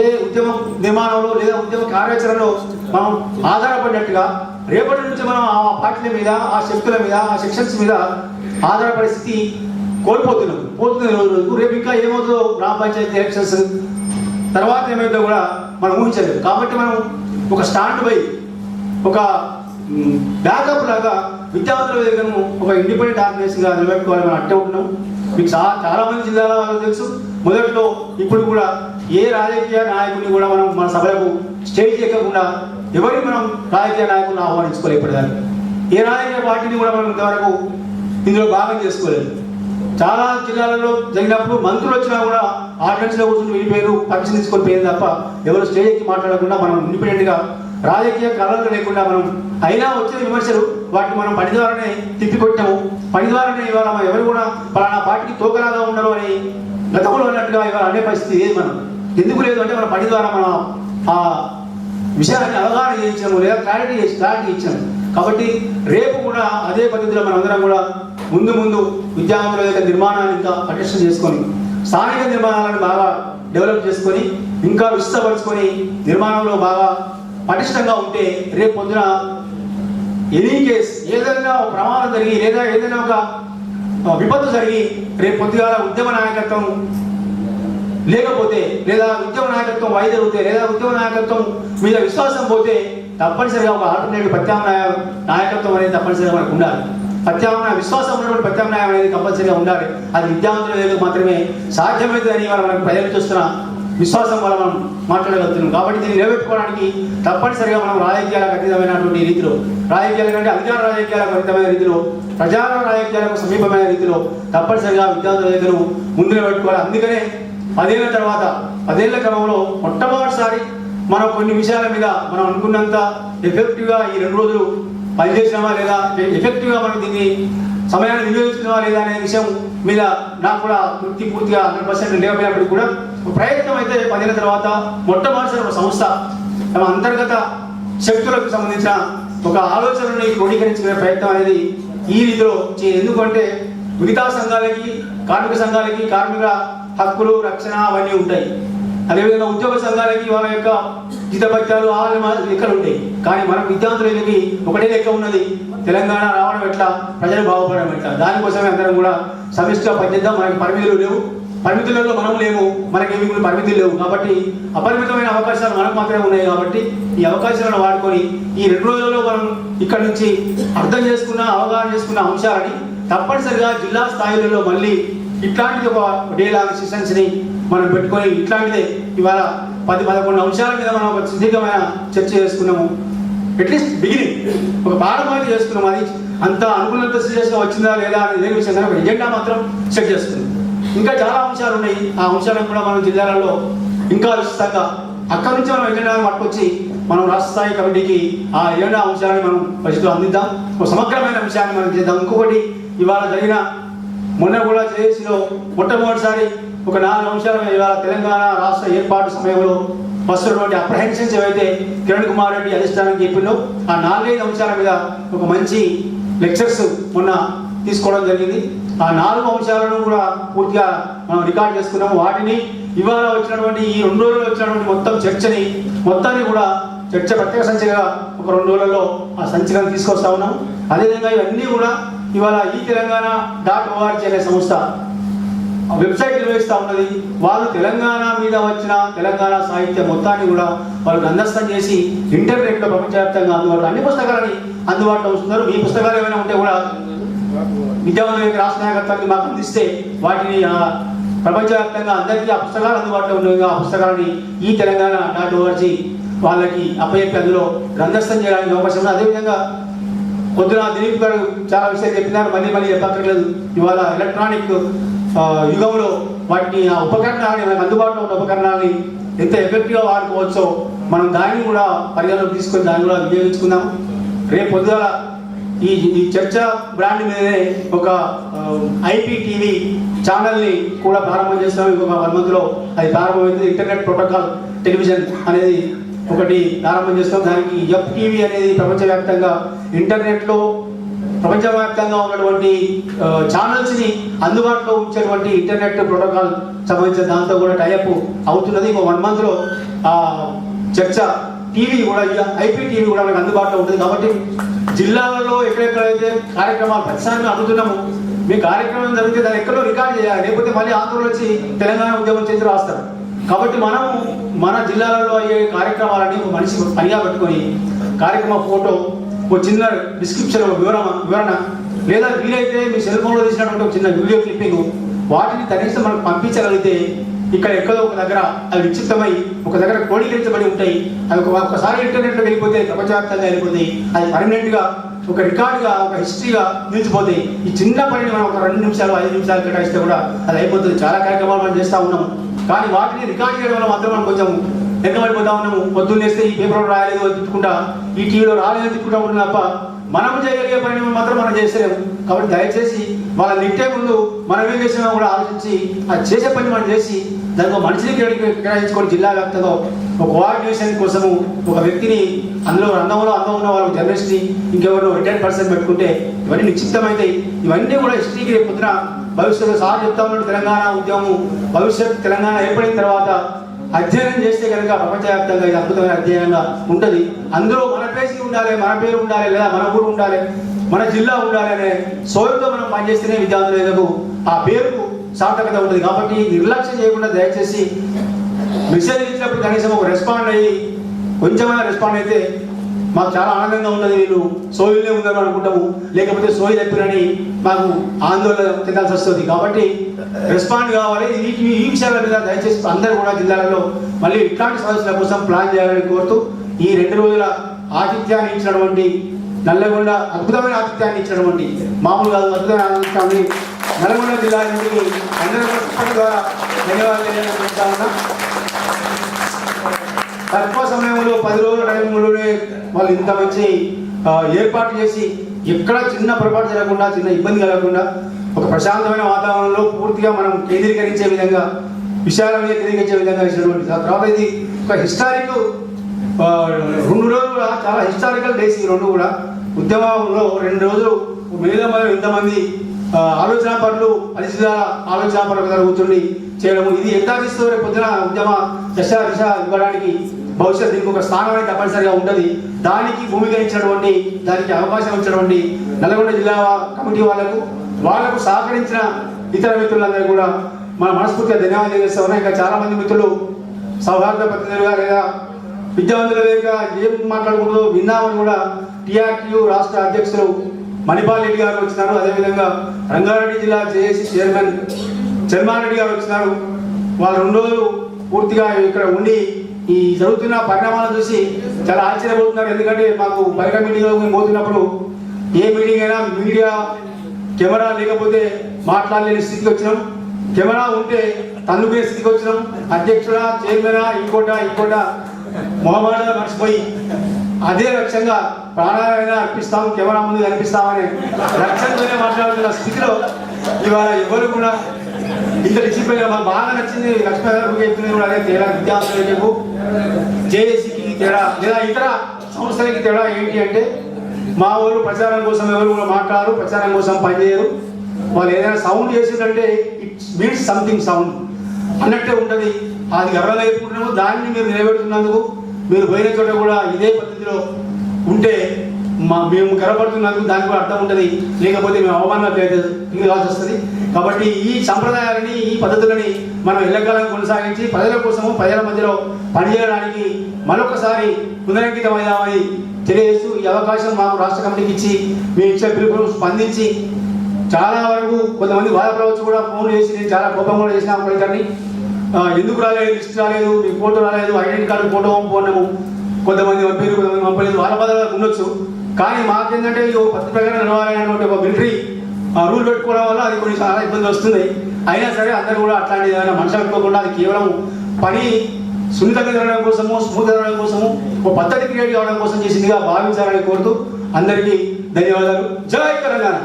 ఏ ఉద్యమ నిర్మాణంలో లేదా ఉద్యమ కార్యాచరణలో మనం ఆధారపడినట్టుగా రేపటి నుంచి మనం ఆ పార్టీల మీద, ఆ శక్తుల మీద, ఆ సెక్షన్స్ మీద ఆధారపడే స్థితి పోతున్న రోజు రేపు ఇంకా ఏమవుతుందో గ్రామ పంచాయతీ ఎలక్షన్స్ తర్వాత ఏమైందో కూడా మనం ఊహించలేదు. కాబట్టి మనం ఒక స్టాండ్ బై, ఒక బ్యాకప్ లాగా విద్యార్థుల వేదికను ఒక ఇండిపెండెంట్ ఆర్గనైజేషన్గా నిలబెట్టుకోవాలని మనం అట్టే ఉంటున్నాం. మీకు చాలా మంది జిల్లాలో తెలుసు. మొదట్లో ఇప్పుడు కూడా ఏ రాజకీయ నాయకుడిని కూడా మనం మన సభలకు స్టేజ్ ఎక్కకుండా ఎవరిని మనం రాజకీయ నాయకులను ఆహ్వానించుకోలేకపోయారు. ఏ రాజకీయ పార్టీని కూడా మనం ఇంతవరకు ఇందులో భాగం చేసుకోలేదు. చాలా జిల్లాలలో జరిగినప్పుడు మంత్రులు వచ్చినా కూడా ఆర్డినెన్స్లో కూర్చొని వెళ్ళిపోయారు, పర్మిషన్ తీసుకొని పోయింది తప్ప ఎవరు స్టేజ్ ఎక్కి మాట్లాడకుండా మనం ఇండిపెండెంట్గా రాజకీయ కళలు లేకుండా మనం అయినా వచ్చిన విమర్శలు వాటిని మనం పని ద్వారానే తిప్పికొట్టాము. పని ద్వారానే ఇవాళ ఎవరు కూడా పలానా పార్టీకి తోకలాగా ఉండరు అని గతంలో అన్నట్టుగా ఇవాళ అనే పరిస్థితి లేదు. మనం ఎందుకు లేదు అంటే మన పని ద్వారా మనం ఆ విషయాన్ని అవగాహన చేయించాము లేదా క్లారిటీ ఇచ్చాము. కాబట్టి రేపు కూడా అదే పద్ధతిలో మనం అందరం కూడా ముందు విద్యార్థుల యొక్క నిర్మాణాన్ని ఇంకా పటిష్టం చేసుకొని స్థానిక నిర్మాణాలను బాగా డెవలప్ చేసుకొని ఇంకా విస్తపరుచుకొని నిర్మాణంలో బాగా పటిష్టంగా ఉంటే రేపు పొద్దున ఎనీ కేస్ ఏదైనా ఒక ప్రమాదం జరిగి లేదా ఏదైనా ఒక విపత్తు జరిగి రేపు పొద్దుగాల ఉద్యమ నాయకత్వం లేకపోతే లేదా ఉద్యమ నాయకత్వం వైదొలిగితే లేదా ఉద్యమ నాయకత్వం మీద విశ్వాసం పోతే తప్పనిసరిగా ఒక ఆల్టర్నేటివ్ ప్రత్యామ్నాయ నాయకత్వం అనేది తప్పనిసరిగా మనకు ఉండాలి. ప్రత్యామ్నాయ విశ్వాసం ఉన్నటువంటి ప్రత్యామ్నాయం అనేది కంపల్సరీగా ఉండాలి. అది విద్యావంతుల వేదిక మాత్రమే సాధ్యమవుతుందని మనకు ప్రజలు చూస్తున్న విశ్వాసం వల్ల మనం మాట్లాడగలుగుతున్నాం. కాబట్టి దీన్ని నిలబెట్టుకోవడానికి తప్పనిసరిగా మనం రాజకీయాలకు అతీతమైనటువంటి రీతిలో, రాజకీయాల కంటే అధికార రాజకీయాలకు అతీతమైన రీతిలో, ప్రజా రాజకీయాలకు సమీపమైన రీతిలో తప్పనిసరిగా విద్యార్థుల దగ్గర ముందు నిలబెట్టుకోవాలి. అందుకనే 10 ఏళ్ల తర్వాత 10 ఏళ్ల క్రమంలో మొట్టమొదటిసారి మనం కొన్ని విషయాల మీద మనం అనుకున్నంత ఎఫెక్టివ్గా ఈ 2 రోజులు పనిచేసినామా లేదా, ఎఫెక్టివ్గా మనం దీన్ని సమయాన్ని వినియోగించుకున్నావా లేదా అనే విషయం మీద నాకు కూడా పూర్తిగా 100% లేకపోయినప్పటికీ కూడా ప్రయత్నం అయితే 10 ఏళ్ల తర్వాత మొట్టమొదటిసారి ఒక సంస్థ తమ అంతర్గత శక్తులకు సంబంధించిన ఒక ఆలోచనని క్రోడీకరించుకునే ప్రయత్నం అనేది ఈ రీతిలో ఎందుకంటే మిగతా సంఘాలకి, కార్మిక సంఘాలకి కార్మిక హక్కులు, రక్షణ అవన్నీ ఉంటాయి. అదేవిధంగా ఉద్యోగ సంఘాలకి వాళ్ళ యొక్క జీతభత్యాలు లెక్కలు ఉంటాయి. కానీ మనం విద్యార్థులకి ఒకటే లెక్క ఉన్నది, తెలంగాణ రావడం ఎట్లా, ప్రజలు బాగుపడడం ఎట్లా. దానికోసమే అందరం కూడా సమిష్టిగా పనిచేద్దాం. మనకి పరిమితులు లేవు, పరిమితులలో మనం లేము, మనకేమి పరిమితులు లేవు. కాబట్టి అపరిమితమైన అవకాశాలు మనకు మాత్రమే ఉన్నాయి. కాబట్టి ఈ అవకాశాలను వాడుకొని ఈ 2 రోజుల్లో మనం ఇక్కడ నుంచి అర్థం చేసుకున్న, అవగాహన చేసుకున్న అంశాలని తప్పనిసరిగా జిల్లా స్థాయిలలో మళ్ళీ ఇట్లాంటిది ఒక డే లాంగ్ సెషన్స్ని మనం పెట్టుకొని ఇట్లాంటిదే ఇవాళ 10-11 అంశాల మీద మనం ఒక సుదీర్ఘమైన చర్చ చేసుకున్నాము. అట్లీస్ట్ బిగినింగ్ ఒక పాఠమాలు చేసుకున్నాం. అది అంత అనుకున్నంత సీరియస్గా వచ్చిందా లేదా అనే విషయంగా ఒక ఎజెండా మాత్రం సెట్ చేసుకున్నాం. ఇంకా చాలా అంశాలు ఉన్నాయి. ఆ అంశాలను కూడా మనం జిల్లాలలో ఇంకా విస్తృతంగా అక్కడి నుంచి మనం ఎజెండాను పట్టుకొచ్చి మనం రాష్ట్ర స్థాయి కమిటీకి ఆ ఎజెండా అంశాలను మనం పరిస్థితులు అందిద్దాం. ఒక సమగ్రమైన అంశాన్ని మనం చేద్దాం. ఇంకొకటి ఇవాళ జరిగిన మొన్న కూడా జేఏసీలో మొట్టమొదటిసారి ఒక 4 అంశాల మీద ఇవాళ తెలంగాణ రాష్ట్ర ఏర్పాటు సమయంలో వస్తున్నటువంటి అప్రహెన్షన్స్ ఏవైతే కిరణ్ కుమార్ రెడ్డి అధిష్టానం చెప్పిందో ఆ 4-5 అంశాల మీద ఒక మంచి లెక్చర్స్ మొన్న తీసుకోవడం జరిగింది. ఆ 4 అంశాలను కూడా పూర్తిగా మనం రికార్డ్ చేసుకున్నాము. వాటిని ఇవాళ వచ్చినటువంటి ఈ 2 రోజుల్లో వచ్చినటువంటి మొత్తం చర్చని మొత్తాన్ని కూడా చర్చ ప్రత్యేక సంచికగా ఒక 2 రోజులలో ఆ సంచికను తీసుకొస్తా ఉన్నాం. అదేవిధంగా ఇవన్నీ కూడా ఇవాళ ఈ తెలంగాణ.org అనే సంస్థ వెబ్సైట్ నిర్వహిస్తూ ఉన్నది. వాళ్ళు తెలంగాణ మీద వచ్చిన తెలంగాణ సాహిత్యం మొత్తాన్ని కూడా వాళ్ళు గ్రంథస్థం చేసి ఇంటర్నెట్లో ప్రపంచవ్యాప్తంగా అందుబాటులో అన్ని పుస్తకాలని అందుబాటులో ఉంచుతున్నారు. మీ పుస్తకాలు ఏమైనా ఉంటే కూడా విద్యావంతుల యొక్క రాష్ట్ర నాయకత్వానికి మాకు అందిస్తే వాటిని ప్రపంచవ్యాప్తంగా అందరికీ ఆ పుస్తకాలు అందుబాటులో ఉన్నాయి. ఆ పుస్తకాలని ఈ తెలంగాణ.org వాళ్ళకి అప్పచెప్పి అందులో గ్రంథస్థం చేయడానికి అవకాశం ఉంది. అదేవిధంగా పొద్దున దిలీప్ గారు చాలా విషయాలు చెప్పినారు, మళ్ళీ చెప్పక్కర్లేదు. ఇవాళ ఎలక్ట్రానిక్ యుగంలో వాటిని ఆ ఉపకరణాలని మనకు అందుబాటులో ఉన్న ఉపకరణాలని ఎంత ఎఫెక్టివ్గా వాడుకోవచ్చో మనం దాన్ని కూడా పరిగణలోకి తీసుకొని దాన్ని కూడా వినియోగించుకుందాం. రేపు పొద్దున ఈ చర్చ బ్రాండ్ మీదనే ఒక IPTV ఛానల్ని కూడా ప్రారంభం చేస్తాం. ఇంకొక 1 monthలో అది ప్రారంభమైంది. ఇంటర్నెట్ ప్రోటోకాల్ టెలివిజన్ అనేది ఒకటి ప్రారంభం చేస్తాం. దానికి FTV అనేది ప్రపంచవ్యాప్తంగా ఇంటర్నెట్లో ప్రపంచవ్యాప్తంగా ఉన్నటువంటి ఛానల్స్ని అందుబాటులో ఉంచేటువంటి ఇంటర్నెట్ ప్రోటోకాల్ సంబంధించిన దాంతో కూడా టైఅప్ అవుతున్నది. ఇంకో 1 monthలో చర్చ టీవీ కూడా ఐపీ టీవీ కూడా మనకు అందుబాటులో ఉంటుంది. కాబట్టి జిల్లాలలో ఎక్కడెక్కడైతే కార్యక్రమాలు ప్రతిసారి అడుగుతున్నాము, మీ కార్యక్రమం జరిగితే దాన్ని ఎక్కడో రికార్డ్ చేయాలి, లేకపోతే మళ్ళీ ఆంధ్రలో వచ్చి తెలంగాణ ఉద్యమం చేసి రాస్తారు. కాబట్టి మనము మన జిల్లాలలో అయ్యే కార్యక్రమాలని ఒక మనిషి పనిగా పెట్టుకొని కార్యక్రమ ఫోటో, ఒక చిన్న డిస్క్రిప్షన్, ఒక వివరణ లేదా వీలైతే మీ సెల్ ఫోన్లో తీసినటువంటి ఒక చిన్న వీడియో క్లిప్పింగ్, వాటిని కనీసం మనకు పంపించగలిగితే ఇక్కడ ఎక్కడో ఒక దగ్గర అవి విక్షిప్తమై ఒక దగ్గర క్రోడీకరించబడి ఉంటాయి. అవి ఒకసారి ఇంటర్నెట్లో వెళ్ళిపోతే ప్రపంచవ్యాప్తంగా వెళ్ళిపోతాయి. అది పర్మనెంట్గా ఒక రికార్డుగా, ఒక హిస్టరీగా నిలిచిపోతాయి. ఈ చిన్న పనిని మనం ఒక 2 నిమిషాలు 5 నిమిషాలు కేటాయిస్తే కూడా అది అయిపోతుంది. చాలా కార్యక్రమాలు మనం చేస్తూ ఉన్నాం, కానీ వాటిని రికార్డ్ చేయడం వల్ల మాత్రం మనం కొంచెం వెనకబడిపోతా ఉన్నాము. పొద్దున్న వేస్తే ఈ పేపర్లో రాయలేదు అని తిట్టుకుంటా, ఈ టీవీలో రాలేదు తిట్టుకుంటా ఉంటుంది తప్ప మనం చేయగలిగే పని మాత్రం మనం చేస్తలేము. కాబట్టి దయచేసి వాళ్ళ నిట్టే ముందు మనం ఏం చేసినా కూడా ఆలోచించి అది చేసే పని మనం చేసి దానికి మనిషిని కేటాయించుకొని జిల్లా వ్యాప్తంగా ఒక కోఆర్డినేషన్ కోసము ఒక వ్యక్తిని, అందులో అందం ఉన్న వాళ్ళు జర్నలిస్ట్ని, ఇంకెవరు రిటైర్డ్ పర్సన్ పెట్టుకుంటే ఇవన్నీ నిశ్చితమవుతాయి. ఇవన్నీ కూడా హిస్టరీకి రేపు పొద్దున భవిష్యత్తు సార్ చెప్తా ఉన్నాడు, తెలంగాణ ఉద్యమం భవిష్యత్తు తెలంగాణ ఏర్పడిన తర్వాత అధ్యయనం చేస్తే కనుక ప్రపంచవ్యాప్తంగా ఇది అద్భుతమైన అధ్యయనంగా ఉంటుంది. అందులో మన పేసి ఉండాలి, మన పేరు ఉండాలి, లేదా మన ఊరు ఉండాలి, మన జిల్లా ఉండాలి అనే సోయంతో మనం పనిచేస్తేనే విద్యార్థులకు ఆ పేరుకు సార్థకత ఉంటుంది. కాబట్టి నిర్లక్ష్యం చేయకుండా దయచేసి మెసేజ్ ఇచ్చినప్పుడు కనీసం ఒక రెస్పాండ్ అయ్యి కొంచెమైనా రెస్పాండ్ అయితే మాకు చాలా ఆనందంగా ఉన్నది. వీళ్ళు సోయిలే ఉందని అనుకుంటాము, లేకపోతే సోయి తప్పిరని మాకు ఆందోళన చెందాల్సి వస్తుంది. కాబట్టి రెస్పాండ్ కావాలి. ఈ విషయాల మీద దయచేసి అందరూ కూడా జిల్లాలలో మళ్ళీ ఇట్లాంటి సమస్యల కోసం ప్లాన్ చేయాలని కోరుతూ, ఈ 2 రోజుల ఆతిథ్యాన్ని ఇచ్చినటువంటి నల్లగొండ, అద్భుతమైన ఆతిథ్యాన్ని ఇచ్చినటువంటి, మామూలు కాదు అద్భుతమైన ఆతిథ్యాన్ని నల్గొండ జిల్లా నుండి అందరూ ద్వారా ధన్యవాదాలు తెలియజేస్తా ఉన్నా. తక్కువ సమయంలో 10 రోజుల టైంలోనే వాళ్ళు ఇంత మంచి ఏర్పాటు చేసి ఎక్కడ చిన్న పొరపాటు జరగకుండా, చిన్న ఇబ్బంది కలగకుండా ఒక ప్రశాంతమైన వాతావరణంలో పూర్తిగా మనం కేంద్రీకరించే విధంగా, విషయాల మీద కేంద్రీకరించే విధంగా ఇచ్చినటువంటి తర్వాత ఇది ఒక హిస్టారిక్ 2 రోజులు కూడా చాలా హిస్టారికల్ డేస్. ఈ 2 కూడా ఉద్యమంలో 2 రోజులు మీద ఇంతమంది ఆలోచన పనులు, అలిసిగా ఆలోచన పనులు కూర్చుండి చేయడము, ఇది ఎంత తీస్తుందో రేపు పొద్దున ఉద్యమ దశ దిశ ఇవ్వడానికి భవిష్యత్తు దీనికి ఒక స్థానం అనేది తప్పనిసరిగా ఉంటుంది. దానికి భూమిక ఇచ్చినటువంటి, దానికి అవకాశం ఇచ్చినటువంటి నల్గొండ జిల్లా కమిటీ వాళ్లకు సహకరించిన ఇతర మిత్రులందరూ కూడా మన మనస్ఫూర్తిగా ధన్యవాదాలు చేస్తా ఉన్నా. ఇంకా చాలా మంది మిత్రులు సౌహార్ద ప్రతినిధులుగా లేదా విద్యావంతులు లేక ఏం మాట్లాడుకుంటూ విన్నామని కూడా టీఆర్టీయూ రాష్ట్ర అధ్యక్షులు మణిపాల్ రెడ్డి గారు వచ్చినారు. అదేవిధంగా రంగారెడ్డి జిల్లా జేఏసీ చైర్మన్ చర్మాన్ రెడ్డి గారు వచ్చినారు. వాళ్ళు 2 రోజులు పూర్తిగా ఇక్కడ ఉండి ఈ జరుగుతున్న పరిణామాలను చూసి చాలా ఆశ్చర్యపోతున్నారు. ఎందుకంటే మాకు బయట మీటింగ్లో మేము పోతున్నప్పుడు ఏ మీటింగ్ అయినా మీడియా కెమెరా లేకపోతే మాట్లాడలేని స్థితికి వచ్చినాం, కెమెరా ఉంటే తన్నుకునే స్థితికి వచ్చినాం. అధ్యక్షుడా, చైర్మనా, ఇంకోట మొహమాటా మర్చిపోయి అదే లక్ష్యంగా ప్రాణాలైనా అర్పిస్తాం, కెమెరా ముందు కనిపిస్తామనే లక్ష్యంతోనే మాట్లాడుతున్న స్థితిలో ఇవాళ ఎవరు కూడా ఇంత డిసిప్లిన్ మాకు బాగా నచ్చింది. లక్ష్మీ గారు చెప్తున్నారు కూడా అదే తేడా, విద్యార్థులకు జేఏసీకి తేడా లేదా ఇతర సంస్థలకి తేడా ఏంటి అంటే, మా ఊరు ప్రచారం కోసం ఎవరు కూడా మాట్లాడరు, ప్రచారం కోసం పనిచేయరు. వాళ్ళు ఏదైనా సౌండ్ చేసిందంటే ఇట్ మీన్స్ సంథింగ్ సౌండ్ అన్నట్టే ఉంటుంది. అది గర్వంగా చెప్పుకుంటున్నాము. దాన్ని మీరు నిలబెడుతున్నందుకు, మీరు పోయిన చోట కూడా ఇదే పద్ధతిలో ఉంటే మేము గర్వపడుతున్నందుకు దానికి కూడా అర్థం ఉంటుంది. లేకపోతే మేము అవమానంగా ఫీల్ వస్తుంది. కాబట్టి ఈ సంప్రదాయాలని, ఈ పద్ధతులని మనం ఎల్లకాలం కొనసాగించి ప్రజల కోసము, ప్రజల మధ్యలో పనిచేయడానికి మరొకసారి పునరంకితమైదామని తెలియజేస్తూ, ఈ అవకాశం మాకు రాష్ట్ర కమిటీకి ఇచ్చి మేము ఇచ్చే పిలుపును స్పందించి చాలా వరకు కొంతమంది బాధపడవచ్చు కూడా, ఫోన్ చేసి నేను చాలా కోపం కూడా చేసిన అప్పటికని ఎందుకు రాలేదు, లిస్ట్ రాలేదు, మీ ఫోటో రాలేదు, ఐడెంటి కార్డు ఫోటో పంపుకున్నాము, కొంతమంది పంపారు, కొంతమంది పంపలేదు, వాళ్ళ బాధలు ఉండొచ్చు. కానీ మాకేంటంటే పత్రిక ప్రకారం నడవాలనేటువంటి ఒక మిలిటరీ రూల్ పెట్టుకోవడం వల్ల అది కొన్ని చాలా ఇబ్బంది వస్తుంది. అయినా సరే అందరూ కూడా అట్లాంటి ఏదైనా మనసు పెట్టుకోకుండా అది కేవలం పని సున్నితంగా జరగడం కోసము, స్మూత్ జరగడం కోసము, ఒక పద్ధతి క్రియేట్ కావడం కోసం చేసిందిగా భావించాలని కోరుతూ అందరికీ ధన్యవాదాలు. జై తెలంగాణ.